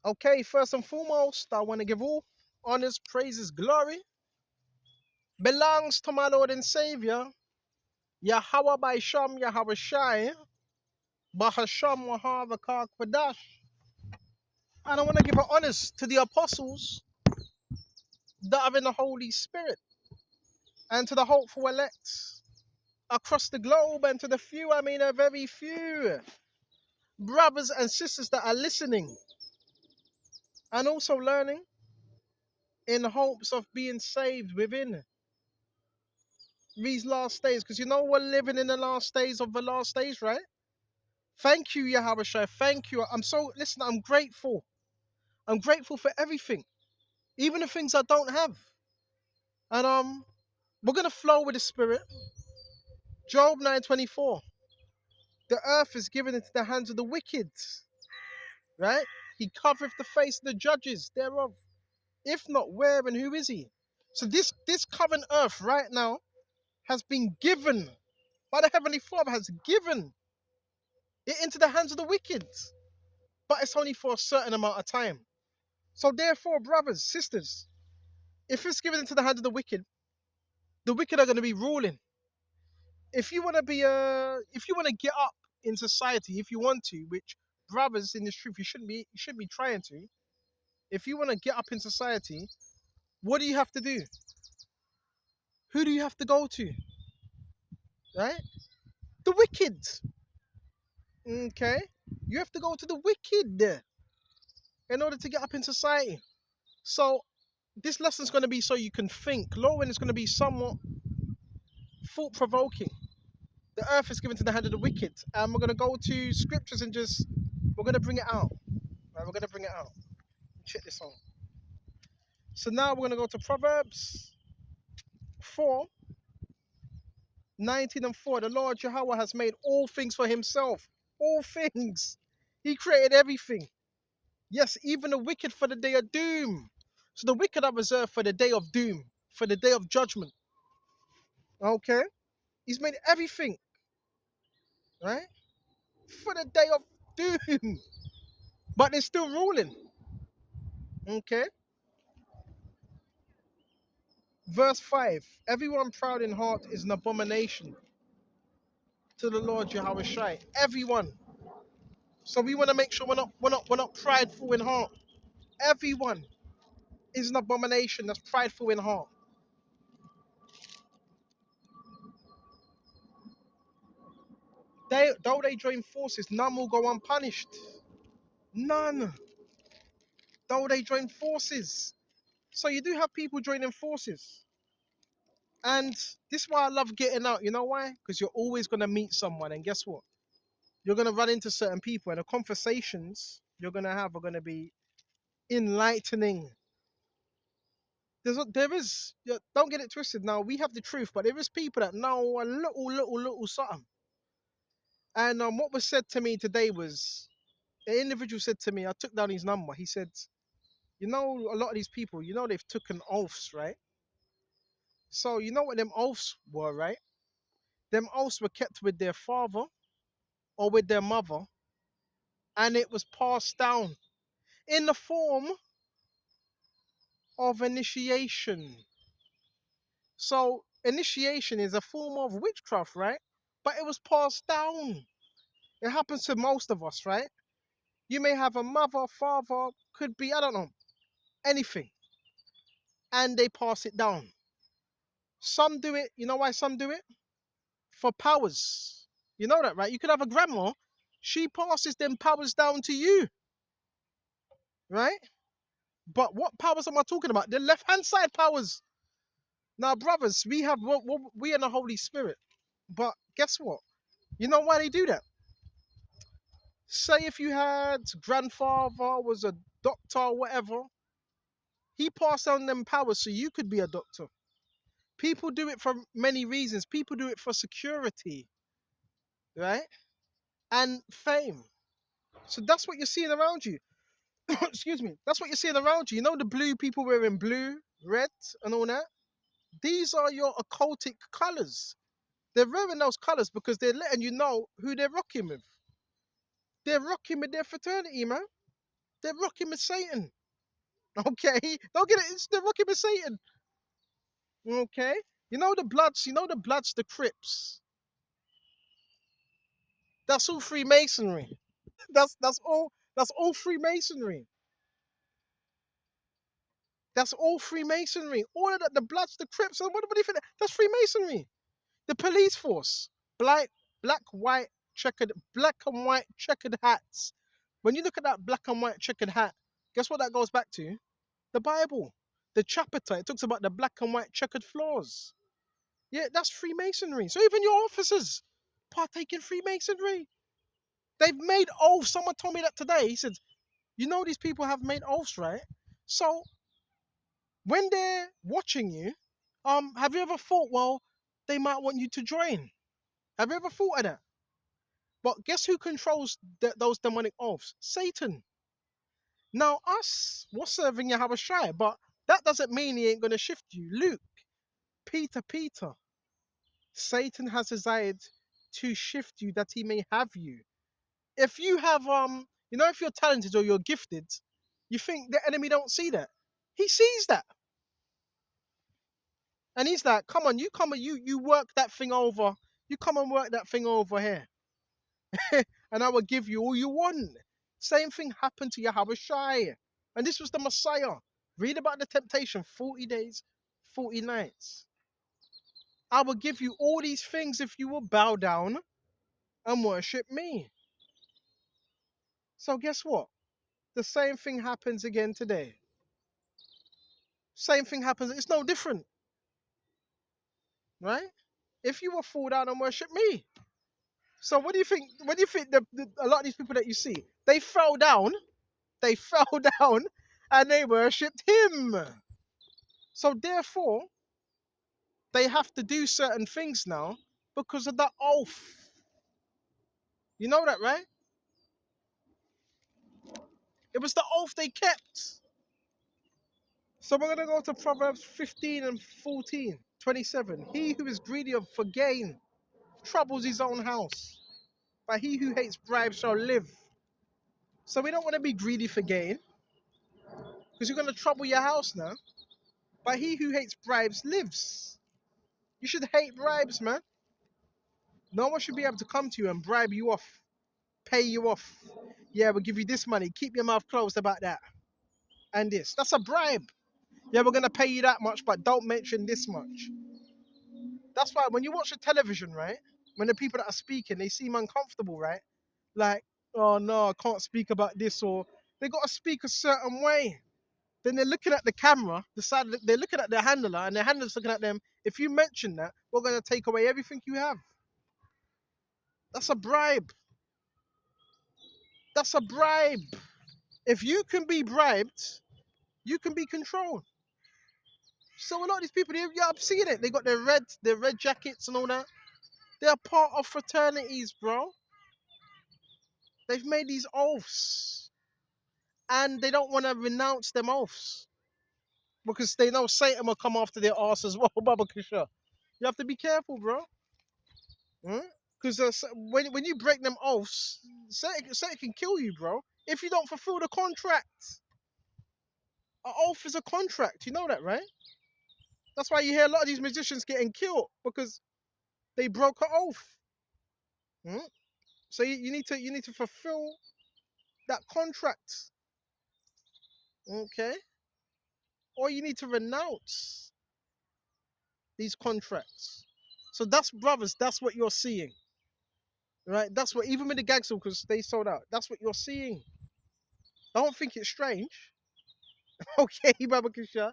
Okay, first and foremost, I want to give all honors, praises, glory belongs to my Lord and Savior, Yahweh by Sham, Yahweh Shai, Bahasham Wahavakar Kwadash. And I want to give honors to the apostles that are in the Holy Spirit, and to the hopeful elect across the globe, and to the few, I mean a very few, brothers and sisters that are listening and also learning in hopes of being saved within these last days. Because you know we're living in the last days of the last days, right? Thank you, Yahweh Shai. Thank you. Listen, I'm grateful. I'm grateful for everything, even the things I don't have. And we're gonna flow with the Spirit. Job 9:24. The earth is given into the hands of the wicked, right? He covereth the face of the judges thereof. If not, where and who is he? So this current earth right now has been given by the Heavenly Father, has given it into the hands of the wicked. But it's only for a certain amount of time. So therefore, brothers, sisters, if it's given into the hands of the wicked are going to be ruling. If you want to if you want to get up in society, if you want to, which brothers in this truth, you shouldn't be trying to. If you want to get up in society, what do you have to do? Who do you have to go to? Right? The wicked. Okay? You have to go to the wicked in order to get up in society. So this lesson's going to be so you can think. Lowing is going to be somewhat thought-provoking. The earth is given to the hand of the wicked. And we're going to go to scriptures and we're going to bring it out. Right? We're going to bring it out. Check this out. So now we're going to go to Proverbs 4:19 and 4. The Lord Jehovah has made all things for himself. All things. He created everything. Yes, even the wicked for the day of doom. So the wicked are reserved for the day of doom, for the day of judgment. Okay? He's made everything, right? For the day of doom. But they're still ruling. Okay? Verse 5. Everyone proud in heart is an abomination to the Lord Jehovah Shai. Everyone. So we want to make sure we're not prideful in heart. Everyone is an abomination that's prideful in heart. Though they join forces, none will go unpunished. None. Though they join forces. So you do have people joining forces. And this is why I love getting out. You know why? Because you're always going to meet someone. And guess what? You're going to run into certain people. And the conversations you're going to have are going to be enlightening. There is, don't get it twisted. Now, we have the truth, but there is people that know a little something. And what was said to me today was, an individual said to me, I took down his number. He said, you know, a lot of these people, you know, they've taken oaths, right? So you know what them oaths were, right? Them oaths were kept with their father or with their mother, and it was passed down in the form of initiation. So initiation is a form of witchcraft, right? But it was passed down. It happens to most of us, right? You may have a mother, father, could be, I don't know, anything, and they pass it down. Some do it, you know why some do it? For powers. You know that, right? You could have a grandma, she passes them powers down to you, right? But what powers am I talking about? The left hand side powers. Now, brothers, we are the Holy Spirit. But guess what? You know why they do that? Say if you had grandfather was a doctor or whatever, he passed on them powers so you could be a doctor. People do it for many reasons. People do it for security, right? And fame. So that's what you're seeing around you. Excuse me. That's what you're seeing around you. You know the blue people wearing blue, red, and all that? These are your occultic colors. They're wearing those colors because they're letting you know who they're rocking with. They're rocking with their fraternity, man. They're rocking with Satan. Okay? Don't get it. They're rocking with Satan. Okay? The Crips. That's all Freemasonry. That's all Freemasonry. That's all Freemasonry. All of that, the Bloods, the Crips, and what do you think? That's Freemasonry. The police force. Black, black and white checkered hats. When you look at that black and white checkered hat, guess what that goes back to? The Bible. The chapter. It talks about the black and white checkered floors. Yeah, that's Freemasonry. So even your officers partake in Freemasonry. They've made oaths. Someone told me that today. He said, these people have made oaths, right? So when they're watching you, have you ever thought, well, they might want you to join? Have you ever thought of that? But guess who controls those demonic oaths? Satan. Now us, we're serving Yahweh Shai, but that doesn't mean he ain't gonna shift you. Luke, Peter. Satan has desired to shift you that he may have you. If you have if you're talented or you're gifted, you think the enemy don't see that. He sees that. And he's like, come on, you work that thing over. You come and work that thing over here. And I will give you all you want. Same thing happened to Yahweh Shai. And this was the Messiah. Read about the temptation, 40 days, 40 nights. I will give you all these things if you will bow down and worship me. So guess what? The same thing happens again today. Same thing happens. It's no different, right? If you will fall down and worship me. So what do you think? What do you think? A lot of these people that you see, they fell down, and they worshipped him. So therefore, they have to do certain things now because of the oath. You know that, right? It was the oath they kept. So we're going to go to Proverbs 15 and 14, 27. He who is greedy for gain troubles his own house, but he who hates bribes shall live. So we don't want to be greedy for gain because you're going to trouble your house now. But he who hates bribes lives. You should hate bribes, man. No one should be able to come to you and bribe you off, pay you off. Yeah, we'll give you this money. Keep your mouth closed about that. And this. That's a bribe. Yeah, we're going to pay you that much, but don't mention this much. That's why when you watch the television, right? When the people that are speaking, they seem uncomfortable, right? Like, oh no, I can't speak about this, or they got to speak a certain way. Then they're looking at the camera, they're looking at their handler, and their handler's looking at them. If you mention that, we're going to take away everything you have. That's a bribe. That's a bribe. If you can be bribed, you can be controlled. So a lot of these people, yeah, I'm seeing it. They got their red jackets and all that. They're part of fraternities, bro. They've made these oaths, and they don't want to renounce them oaths because they know Satan will come after their ass as well, Baba Kusha. You have to be careful, bro. Because when you break them oaths, Satan can kill you, bro. If you don't fulfill the contract. An oath is a contract. You know that, right? That's why you hear a lot of these musicians getting killed because they broke an oath. So you need to fulfill that contract. Okay? Or you need to renounce these contracts. So that's brothers, that's what you're seeing. Right? That's what even with the gangster, because they sold out. That's what you're seeing. I don't think it's strange. Okay, Baba Kusha.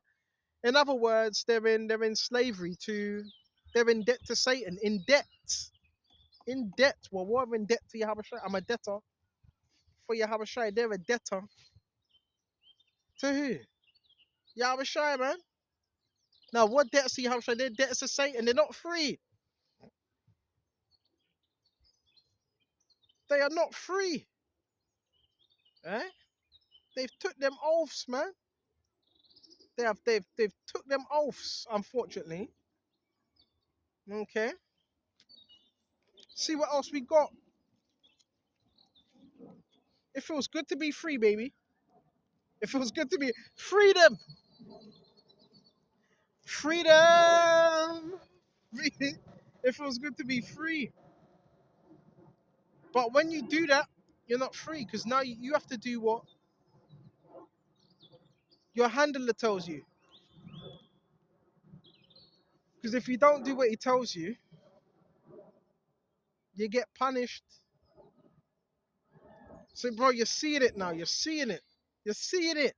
In other words, they're in slavery to, they're in debt to Satan. In debt. In debt. Well, we're in debt to Yahweh Shai. I'm a debtor for Yahweh Shai. They're a debtor to who? Yahweh Shai, man. Now, what debts to Yahweh Shai? They're debtors to Satan. They're not free. They are not free. Eh? They've took them oaths, man. They've took them oaths, unfortunately. Okay. See what else we got. It feels good to be free, baby. It feels good to be freedom. Freedom. It feels good to be free. But when you do that, you're not free because now you have to do what your handler tells you. Because if you don't do what he tells you, you get punished. So, bro, you're seeing it now. You're seeing it. You're seeing it.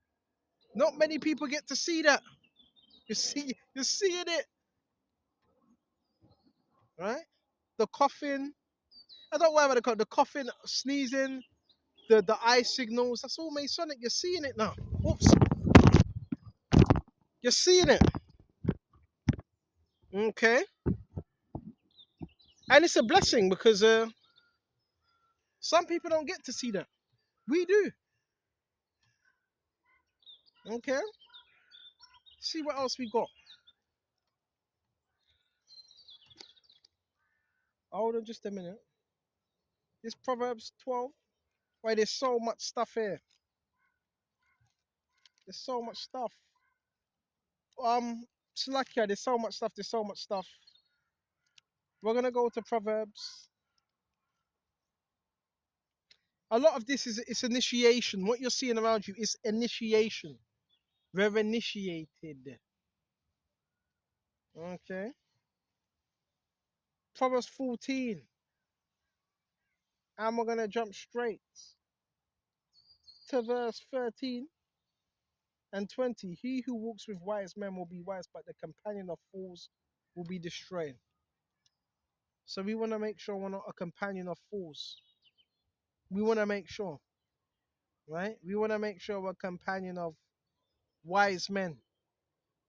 Not many people get to see that. You're seeing it, right? The coughing. I don't worry about the coughing, sneezing, the eye signals. That's all Masonic. You're seeing it now. Oops. You're seeing it. Okay. And it's a blessing because some people don't get to see that. We do. Okay. See what else we got. Hold on just a minute. This Proverbs 12. Why there's so much stuff here. There's so much stuff. Slakia, there's so much stuff. There's so much stuff. We're gonna go to Proverbs. A lot of this is it's initiation. What you're seeing around you is initiation. We're initiated. Okay. Proverbs 14. And we're gonna jump straight to verse 13 and 20. He who walks with wise men will be wise, but the companion of fools will be destroyed. So we want to make sure we're not a companion of fools. We want to make sure, right? We want to make sure we're a companion of wise men.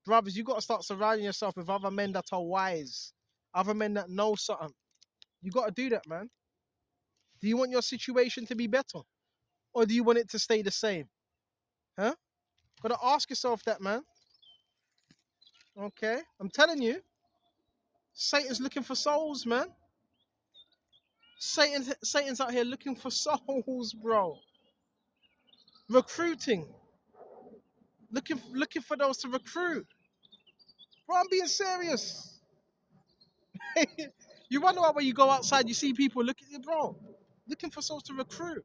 Brothers, you got to start surrounding yourself with other men that are wise, other men that know something. You got to do that, man. Do you want your situation to be better? Or do you want it to stay the same? Huh? Got to ask yourself that, man. Okay? I'm telling you, Satan's looking for souls, man. Satan's out here looking for souls, bro. Recruiting. Looking for those to recruit. Bro, I'm being serious. You wonder why when you go outside, you see people looking, bro, looking for souls to recruit,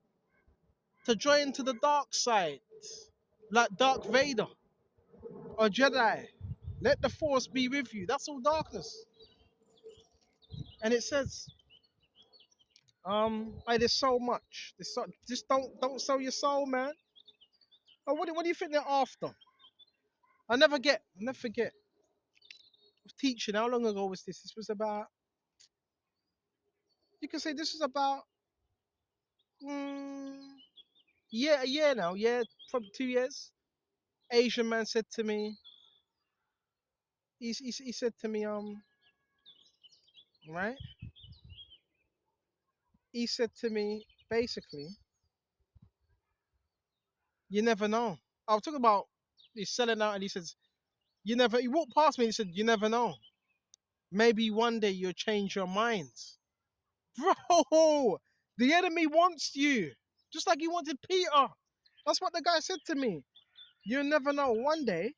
to join to the dark side, like Dark Vader or Jedi. Let the Force be with you. That's all darkness. And it says, hey, there's so much. Just don't sell your soul, man. Oh, what do you think they're after? Never forget. Teaching. How long ago was this? This was about. You can say this was about. Mm, yeah, a year now. Yeah, probably 2 years. Asian man said to me. He said to me, right? He said to me, basically, you never know. I was talking about he's selling out, and he says, you never. He walked past me. And he said, you never know. Maybe one day you'll change your mind, bro. The enemy wants you, just like he wanted Peter. That's what the guy said to me. You never know. One day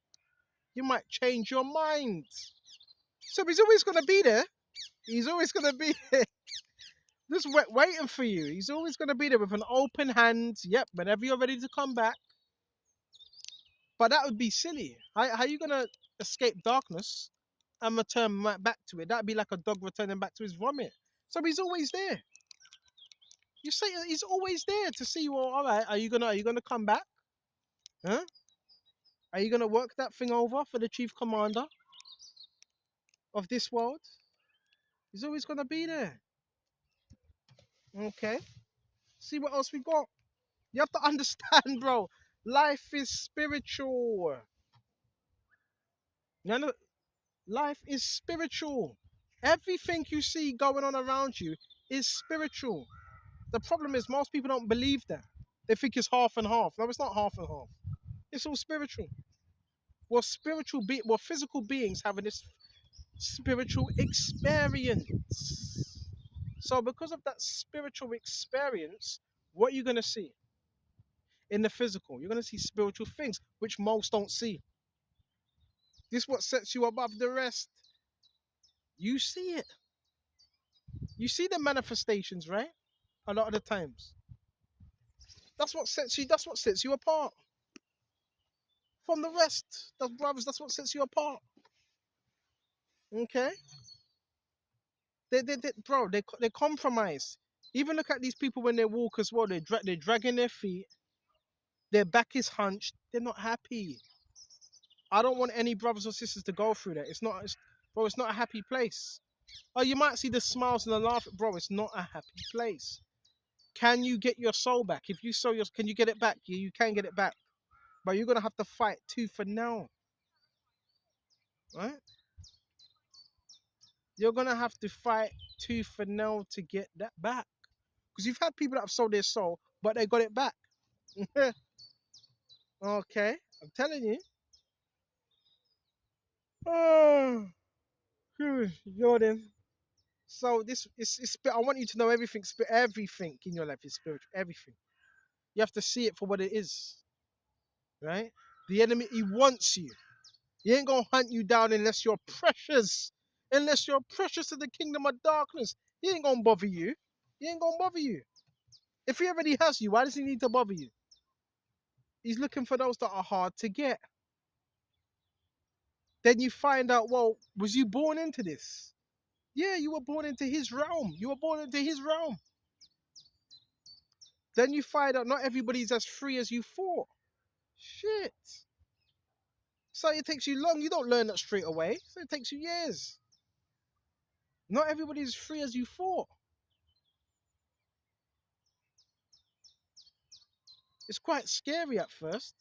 you might change your mind. So he's always gonna be there. He's always gonna be there, just waiting for you. He's always gonna be there with an open hand. Yep, whenever you're ready to come back. But that would be silly. How you gonna escape darkness and return back to it? That'd be like a dog returning back to his vomit. So he's always there. You say he's always there to see. Well, all right. Are you gonna come back? Huh? Are you gonna work that thing over for the chief commander of this world? He's always gonna be there. Okay. See what else we got. You have to understand, bro. Life is spiritual. You know, life is spiritual. Everything you see going on around you is spiritual. The problem is most people don't believe that. They think it's half and half. No, it's not half and half. It's all spiritual. We're physical beings having this spiritual experience. So because of that spiritual experience, what are you gonna see? in the physical. You're going to see spiritual things, which most don't see. This is what sets you above the rest. You see it. You see the manifestations, right? A lot of the times. That's what sets you apart from the rest. The brothers, that's what sets you apart. Okay? Bro, they compromise. Even look at these people when they walk as well. They're dragging their feet. Their back is hunched. They're not happy. I don't want any brothers or sisters to go through that. Bro, it's not a happy place. Oh, you might see the smiles and the laugh, bro. It's not a happy place. Can you get your soul back? If you sow your, can you get it back? Yeah, you can get it back, but you're gonna have to fight tooth and nail, right? You're gonna have to fight tooth and nail to get that back, because you've had people that have sold their soul, but they got it back. Okay, I'm telling you. Oh, Jordan. So this is. I want you to know everything. Everything in your life is spiritual. Everything. You have to see it for what it is, right? The enemy, he wants you. He ain't gonna hunt you down unless you're precious. Unless you're precious to the kingdom of darkness. He ain't gonna bother you. He ain't gonna bother you. If he already has you, why does he need to bother you? He's looking for those that are hard to get. Then you find out, well, was you born into this? Yeah, you were born into his realm. You were born into his realm. Then you find out not everybody's as free as you thought. Shit. So it takes you long. You don't learn that straight away. So it takes you years. Not everybody's as free as you thought. It's quite scary at first.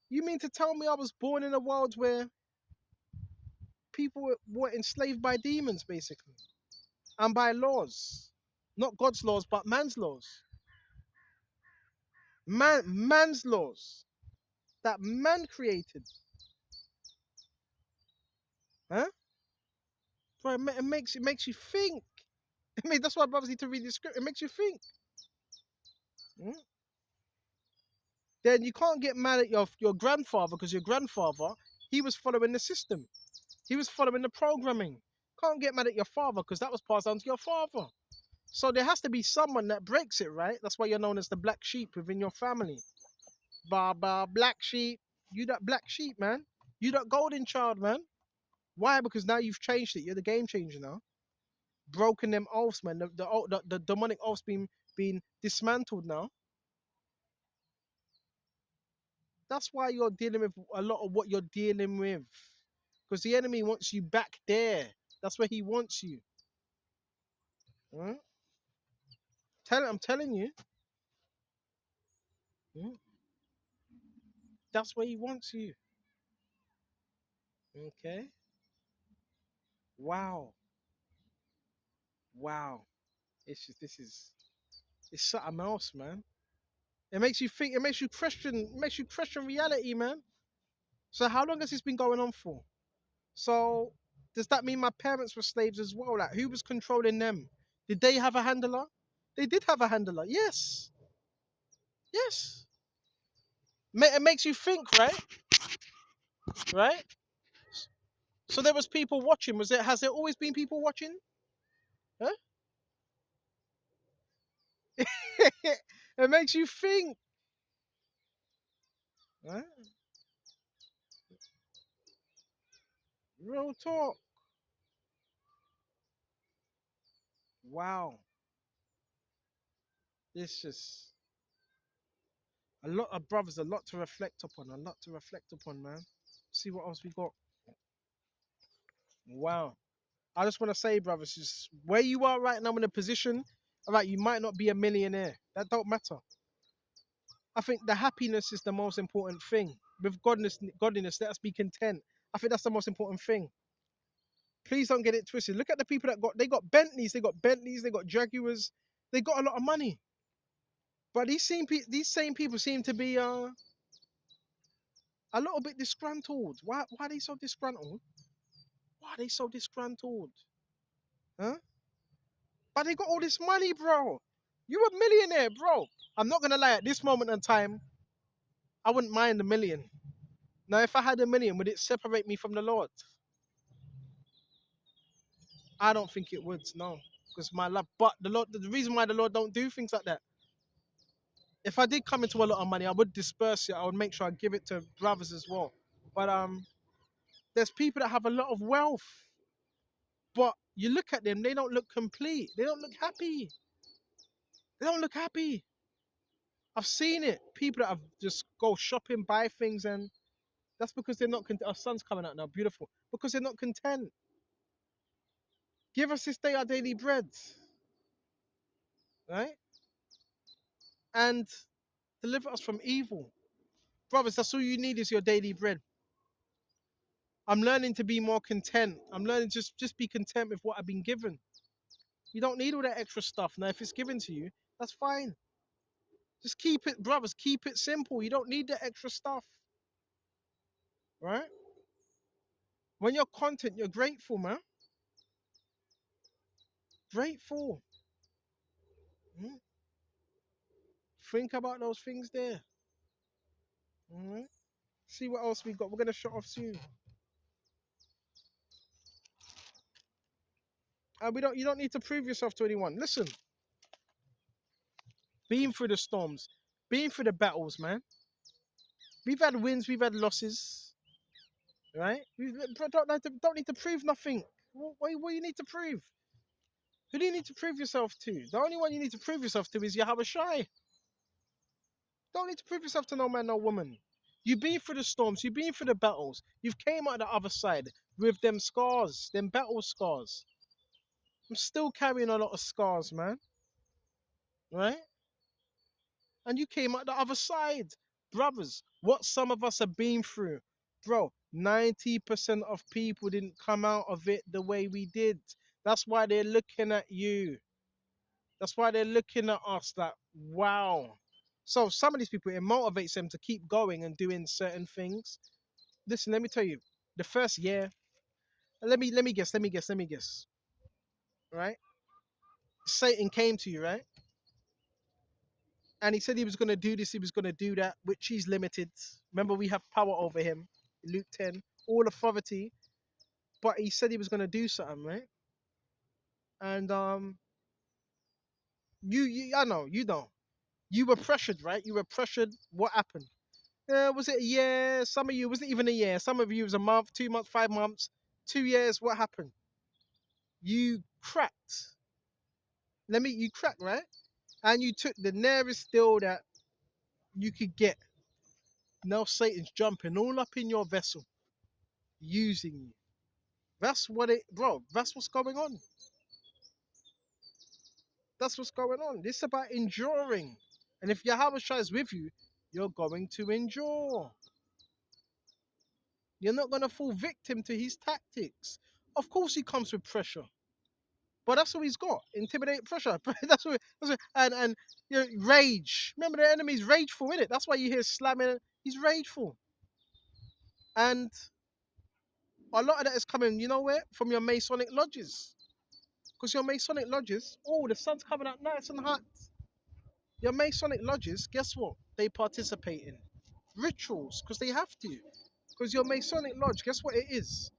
You mean to tell me I was born in a world where people were enslaved by demons, basically, and by laws? Not God's laws, but man's laws. Man's laws that man created. Huh? Bro, it makes you think. I mean, that's why brothers need to read the script. It makes you think. Hmm? Then you can't get mad at your grandfather, because your grandfather, he was following the system. He was following the programming. Can't get mad at your father, because that was passed on to your father. So there has to be someone that breaks it, right? That's why you're known as the black sheep within your family. Baba, black sheep. You that black sheep, man. You that golden child, man. Why? Because now you've changed it. You're the game changer now. Broken them oaths, man. The demonic oaths been dismantled now. That's why you're dealing with a lot of what you're dealing with. Because the enemy wants you back there. That's where he wants you. Huh? I'm telling you. Hmm? That's where he wants you. Okay. Wow. Wow. It's something else, man. It makes you think. It makes you question. It makes you question reality, man. So how long has this been going on for? So does that mean my parents were slaves as well? Like, who was controlling them? Did they have a handler? They did have a handler. Yes. Yes. It makes you think, right? Right. So there was people watching. Was there? Has there always been people watching? Huh? It makes you think. Right? Real talk. Wow. It's just a lot of brothers, a lot to reflect upon, a lot to reflect upon, man. See what else we got. Wow. I just want to say, brothers, just where you are right now in a position, all right, you might not be a millionaire. That don't matter. I think the happiness is the most important thing. With godliness, let us be content. I think that's the most important thing. Please don't get it twisted. Look at the people that got Bentleys, they got Jaguars, they got a lot of money. But these same people seem to be a little bit disgruntled. Why are they so disgruntled? Why are they so disgruntled? Huh? But they got all this money, bro. You're a millionaire, bro. I'm not gonna lie, at this moment in time, I wouldn't mind a million. Now, if I had a million, would it separate me from the Lord? I don't think it would. No, because my love. But the Lord, the reason why the Lord don't do things like that. If I did come into a lot of money, I would disperse it. I would make sure I give it to brothers as well. But there's people that have a lot of wealth, but you look at them, they don't look complete. They don't look happy. They don't look happy. I've seen it. People that have just go shopping, buy things, and that's because they're not content. Our sun's coming out now, beautiful. Because they're not content. Give us this day our daily bread, right? And deliver us from evil. Brothers, that's all you need is your daily bread. I'm learning to be more content. I'm learning to just be content with what I've been given. You don't need all that extra stuff. Now, if it's given to you, that's fine. Just keep it, brothers, keep it simple. You don't need the extra stuff, right? When you're content, you're grateful, man. Grateful. Mm. Think about those things there. Alright. See what else we got. We're gonna shut off soon. And we don't. You don't need to prove yourself to anyone. Listen, being through the storms, being through the battles, man. We've had wins, we've had losses, right? We don't need to prove nothing. What you need to prove? Who do you need to prove yourself to? The only one you need to prove yourself to is Yahweh Shai. Don't need to prove yourself to no man, no woman. You've been through the storms, you've been through the battles, you've came out the other side with them scars, them battle scars. I'm still carrying a lot of scars, man. Right? And you came out the other side. Brothers, what some of us have been through. Bro, 90% of people didn't come out of it the way we did. That's why they're looking at you. That's why they're looking at us like, wow. So some of these people, it motivates them to keep going and doing certain things. Listen, let me tell you, the first year, let me guess. Right? Satan came to you, right? And he said he was gonna do this, he was gonna do that, which he's limited. Remember, we have power over him. Luke 10, all authority. But he said he was gonna do something, right? And I know, you know. You were pressured, right? You were pressured. What happened? Was it a year? Some of you wasn't even a year. Some of you was a month, 2 months, 5 months, 2 years. What happened? You cracked. You cracked, right? And you took the nearest deal that you could get. Now Satan's jumping all up in your vessel, using you. That's what it, bro. That's what's going on. That's what's going on. This is about enduring. And if Yahweh is with you, you're going to endure. You're not going to fall victim to his tactics. Of course, he comes with pressure, but that's what he's got. Intimidate pressure. And you know, rage. Remember, the enemy's rageful, isn't it? That's why you hear slamming. He's rageful, and a lot of that is coming. You know where? From your Masonic lodges. Because your Masonic lodges, oh, the sun's coming out nice and hot. Your Masonic lodges, guess what? They participate in rituals because they have to. Because your Masonic lodge, guess what it is?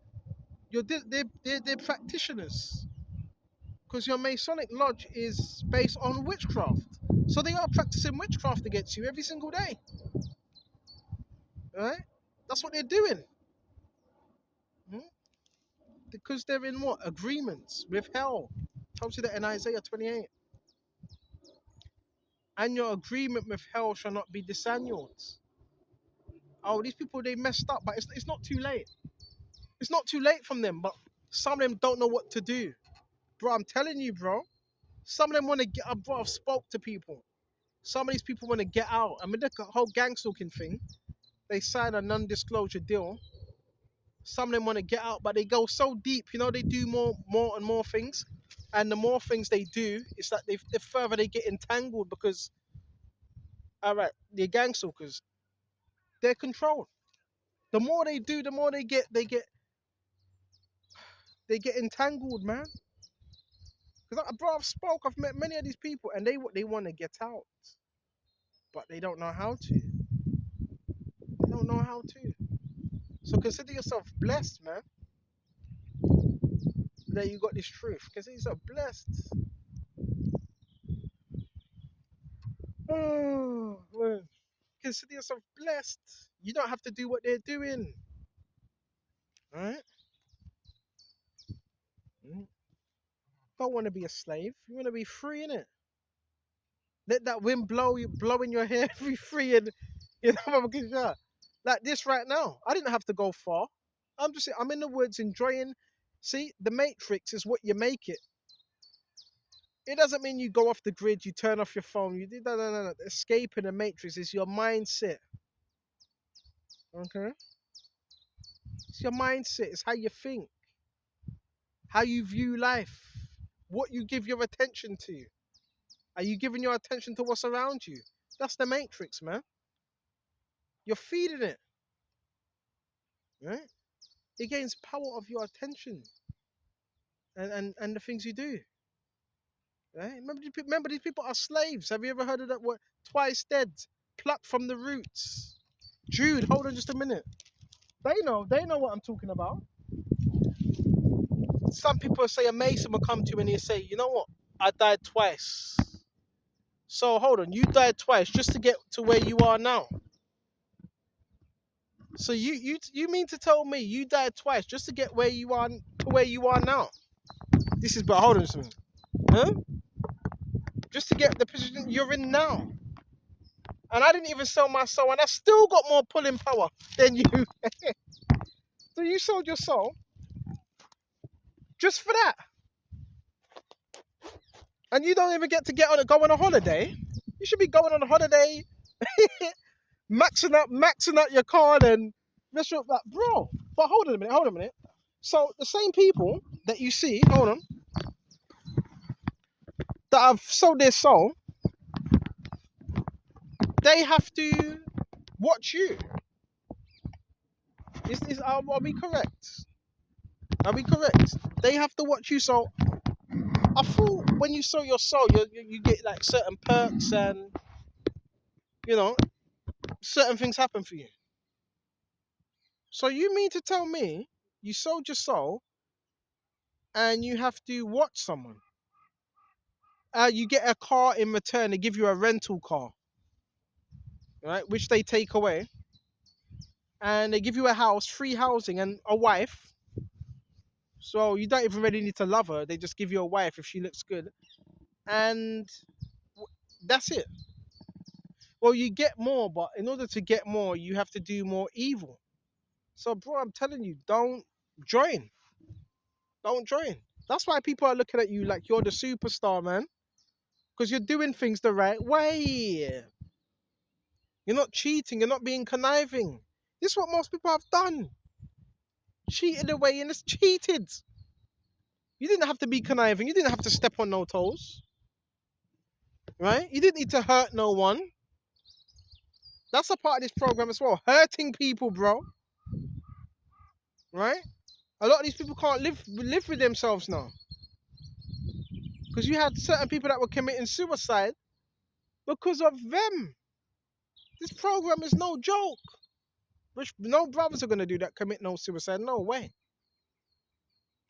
They're practitioners. Because your Masonic lodge is based on witchcraft. So they are practicing witchcraft against you every single day. Right? That's what they're doing. Hmm? Because they're in what? Agreements with hell. Tells you that in Isaiah 28. And your agreement with hell shall not be disannulled. Oh, these people, they messed up, but it's not too late. It's not too late from them, but some of them don't know what to do. Bro, I'm telling you, bro. Some of them want to get up, bro. I've spoke to people. Some of these people want to get out. I mean, the whole gang stalking thing, they sign a non-disclosure deal. Some of them want to get out, but they go so deep, you know, they do more and more things. And the more things they do, it's like the further they get entangled because, all right, the gang stalkers, they're controlled. The more they do, the more they get entangled, man. Because bro, I've met many of these people, and they want to get out, but they don't know how to. how to. So consider yourself blessed, man, that you got this truth. Consider yourself blessed. Oh, man. Consider yourself blessed. You don't have to do what they're doing. Right? Mm. Don't want to be a slave. You want to be free in it. Let that wind blow in your hair, be free, and you know, like this right now. I didn't have to go far. I'm in the woods enjoying. See, the matrix is what you make it. It doesn't mean you go off the grid, you turn off your phone. You did no. Escaping the matrix is your mindset. Okay, it's your mindset. It's how you think, how you view life, what you give your attention to. Are you giving your attention to what's around you? That's the matrix, man. You're feeding it, right? It gains power of your attention and the things you do. Right? Remember, these people are slaves. Have you ever heard of that word? Twice dead, plucked from the roots. Jude, hold on just a minute. They know what I'm talking about. Some people say a Mason will come to you and he'll say, you know what? I died twice. So hold on, you died twice just to get to where you are now. So you mean to tell me you died twice just to get where you are to where you are now? This is but hold on a minute. Huh? Just to get the position you're in now. And I didn't even sell my soul, and I still got more pulling power than you. So you sold your soul just for that, and you don't even get to go on a holiday. You should be going on a holiday, maxing out your card and mess up that, bro. But hold on a minute. So the same people that you see, hold on, that have sold their soul, they have to watch you. Are we correct? Are we correct? They have to watch you. So I thought when you sell your soul, you get like certain perks and you know certain things happen for you. So you mean to tell me you sold your soul and you have to watch someone? You get a car in return. They give you a rental car, right? Which they take away, and they give you a house, free housing, and a wife. So you don't even really need to love her. They just give you a wife if she looks good, and that's it. Well, you get more, but in order to get more, you have to do more evil. So, bro, I'm telling you, don't join. Don't join. That's why people are looking at you like you're the superstar, man. Because you're doing things the right way. You're not cheating. You're not being conniving. This is what most people have done. Cheated away and it's cheated. You didn't have to be conniving. You didn't have to step on no toes. Right? You didn't need to hurt no one. That's a part of this program as well. Hurting people, bro. Right? A lot of these people can't live with themselves now. Because you had certain people that were committing suicide because of them. This program is no joke. Which no brothers are gonna do that, commit no suicide. No way.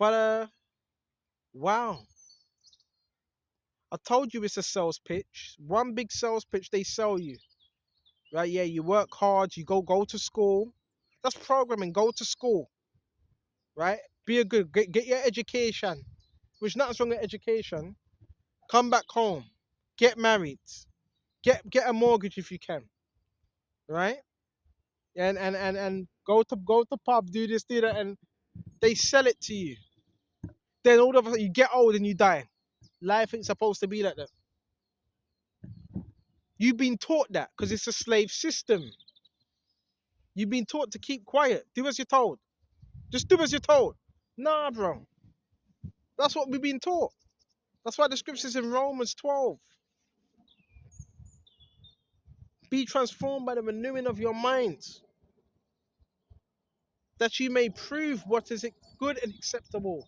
But wow. I told you it's a sales pitch. One big sales pitch, they sell you. Right? Yeah, you work hard, you go to school. That's programming, go to school. Right? Be a good get your education. Which nothing's wrong with education. Come back home. Get married. Get a mortgage if you can. Right? And go to pub, do this, do that, and they sell it to you. Then all of a sudden you get old and you die. Life ain't supposed to be like that. You've been taught that because it's a slave system. You've been taught to keep quiet. Do as you're told. Just do as you're told. Nah, bro. That's what we've been taught. That's why the scriptures in Romans 12. Be transformed by the renewing of your minds, that you may prove what is good and acceptable.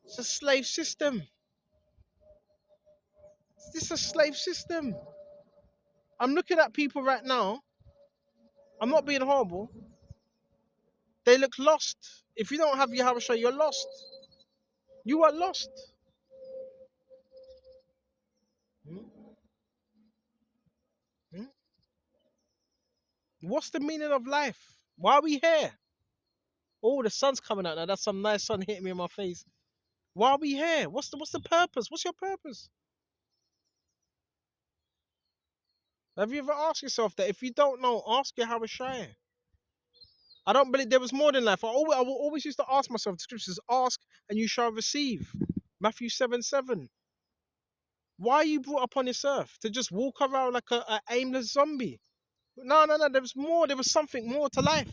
It's a slave system. This is a slave system. I'm looking at people right now. I'm not being horrible. They look lost. If you don't have Yahushua, you're lost. You are lost. Hmm? Hmm? What's the meaning of life? Why are we here? Oh, the sun's coming out now. That's some nice sun hitting me in my face. Why are we here? What's the purpose? What's your purpose? Have you ever asked yourself that? If you don't know, ask Yahushua. I don't believe there was more than life. I will always used to ask myself, the scriptures, ask and you shall receive. Matthew 7:7. Why are you brought up on this earth? To just walk around like a aimless zombie? No, no, no. There was more. There was something more to life.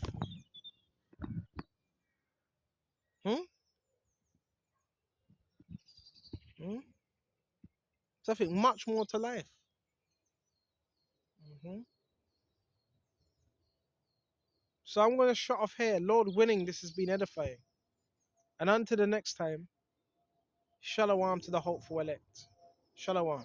Hmm? Hmm? Something much more to life. Hmm. So I'm going to shut off here. Lord willing, this has been edifying. And until the next time, shalom to the hopeful elect. Shalom.